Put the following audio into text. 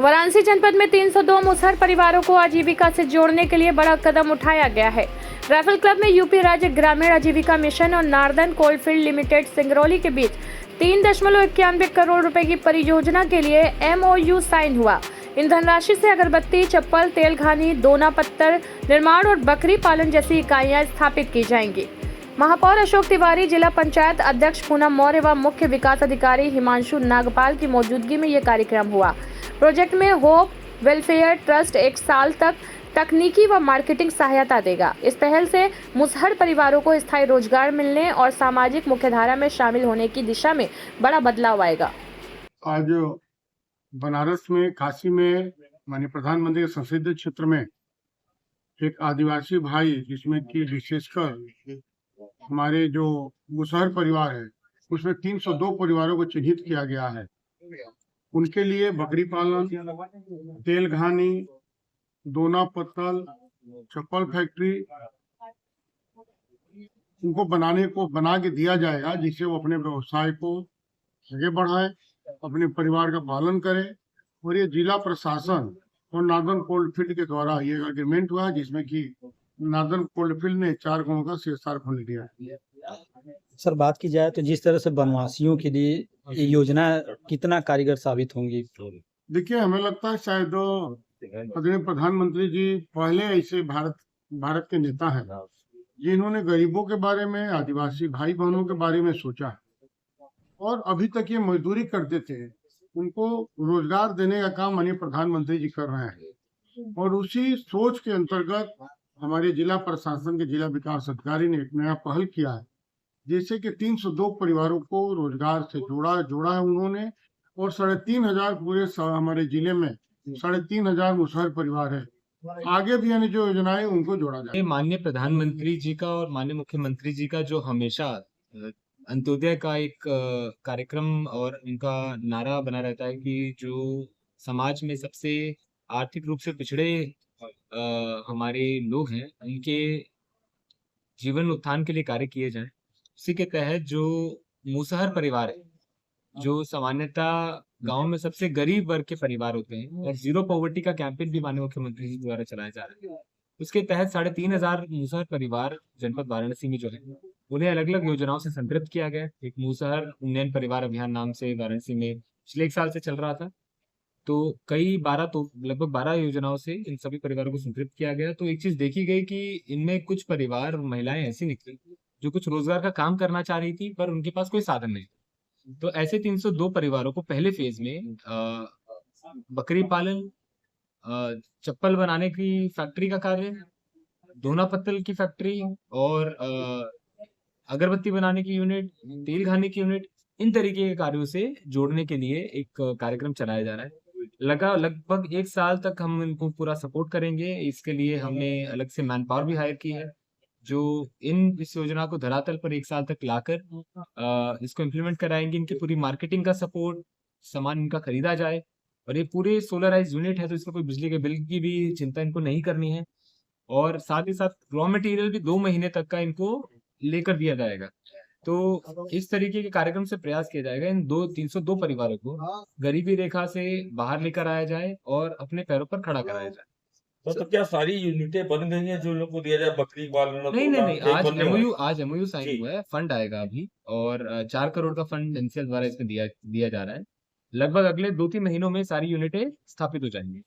वाराणसी जनपद में 302 मुसहर परिवारों को आजीविका से जोड़ने के लिए बड़ा कदम उठाया गया है। राइफल क्लब में यूपी राज्य ग्रामीण आजीविका मिशन और नार्दन कोलफील्ड लिमिटेड सिंगरौली के बीच 3.91 करोड़ रुपए की परियोजना के लिए MOU साइन हुआ। इन धनराशि से अगरबत्ती, चप्पल, तेलघानी, दोना पत्तर निर्माण और बकरी पालन जैसी इकाइयां स्थापित की जाएंगी। महापौर अशोक तिवारी, जिला पंचायत अध्यक्ष पूनम मौर्य व मुख्य विकास अधिकारी हिमांशु नागपाल की मौजूदगी में यह कार्यक्रम हुआ। प्रोजेक्ट में होप वेलफेयर ट्रस्ट 1 साल तक तकनीकी व मार्केटिंग सहायता देगा। इस पहल से मुसहर परिवारों को स्थायी रोजगार मिलने और सामाजिक मुख्यधारा में शामिल होने की दिशा में बड़ा बदलाव आएगा। आज बनारस में, काशी में माननीय प्रधानमंत्री के संसदीय क्षेत्र में एक आदिवासी भाई, जिसमें कि विशेषकर हमारे जो मुसहर परिवार है उसमें 302 परिवारों को चिन्हित किया गया है। उनके लिए बकरी पालन, तेलघानी, दोना पत्तल, चप्पल फैक्ट्री उनको बना के दिया जाएगा, जिससे वो अपने व्यवसाय को आगे बढ़ाए, अपने परिवार का पालन करे। और ये जिला प्रशासन और नार्दन कोलफील्ड के द्वारा ये एग्रीमेंट हुआ, जिसमें कि नार्दन कोलफील्ड ने 4 गाँव का CSR फंड दिया है। सर, बात की जाए तो जिस तरह से वनवासियों के लिए ये योजना कितना कारगर साबित होंगी? देखिए, हमें लगता है शायद आदरणीय प्रधानमंत्री जी पहले ऐसे भारत के नेता हैं जिन्होंने गरीबों के बारे में, आदिवासी भाई बहनों के बारे में सोचा है। और अभी तक ये मजदूरी करते थे, उनको रोजगार देने का काम माननीय प्रधानमंत्री जी कर रहे हैं। और उसी सोच के अंतर्गत हमारे जिला प्रशासन के जिला विकास अधिकारी ने एक नया पहल किया है, जैसे कि 302 परिवारों को रोजगार से जोड़ा है उन्होंने। और 3,500 पूरे हमारे जिले में 3,500 मुसहर परिवार है। आगे भी यानी जो योजनाएं उनको जोड़ा जाए। माननीय प्रधानमंत्री जी का और माननीय मुख्यमंत्री जी का जो हमेशा अंत्योदय का एक कार्यक्रम और उनका नारा बना रहता है कि जो समाज में सबसे आर्थिक रूप से पिछड़े हमारे लोग हैं, उनके जीवन उत्थान के लिए कार्य किए जाएं। उसी के तहत जो मुसहर परिवार है, जो सामान्यतः गांव में सबसे गरीब वर्ग के परिवार होते हैं, और 0 पॉवर्टी का कैंपेन भी माननीय मुख्यमंत्री जी द्वारा चलाया जा रहा है। उसके तहत 3,500 मुसहर परिवार जनपद वाराणसी में जो है उन्हें अलग अलग योजनाओं से संतृप्त किया गया। एक मुसहर उन्नयन परिवार अभियान नाम से वाराणसी में पिछले 1 साल से चल रहा था। तो लगभग 12 योजनाओं से इन सभी परिवारों को संतृप्त किया गया। तो एक चीज देखी गई कि इनमें कुछ परिवार और महिलाएं ऐसी निकली जो कुछ रोजगार का काम करना चाह रही थी, पर उनके पास कोई साधन नहीं। तो ऐसे 302 परिवारों को पहले फेज में बकरी पालन, चप्पल बनाने की फैक्ट्री का कार्य, दोना पत्तल की फैक्ट्री और अगरबत्ती बनाने की यूनिट, तेल घानी की यूनिट, इन तरीके के कार्यों से जोड़ने के लिए एक कार्यक्रम चलाया जा रहा है। लगभग 1 साल तक हम इनको पूरा सपोर्ट करेंगे। इसके लिए हमने अलग से मैन पावर भी हायर की है, जो इस योजना को धरातल पर 1 साल तक लाकर इसको इम्प्लीमेंट कराएंगे। इनकी पूरी मार्केटिंग का सपोर्ट, सामान इनका खरीदा जाए। और ये पूरे सोलराइज यूनिट है, तो इसमें कोई बिजली के बिल की भी चिंता इनको नहीं करनी है। और साथ ही साथ रॉ मटेरियल भी 2 महीने तक का इनको लेकर दिया जाएगा। तो इस तरीके के कार्यक्रम से प्रयास किया जाएगा इन 302 परिवारों को गरीबी रेखा से बाहर लेकर आया जाए और अपने पैरों पर खड़ा कराया जाए। तो क्या सारी यूनिटें बन गई हैं जो लोग को दिया जाए, बकरी पालन? नहीं, आज MOU साइन हुआ है, फंड आएगा अभी, और 4 करोड़ का फंड NCL द्वारा इसमें दिया जा रहा है। लगभग अगले 2-3 महीनों में सारी यूनिटें स्थापित हो जाएंगी।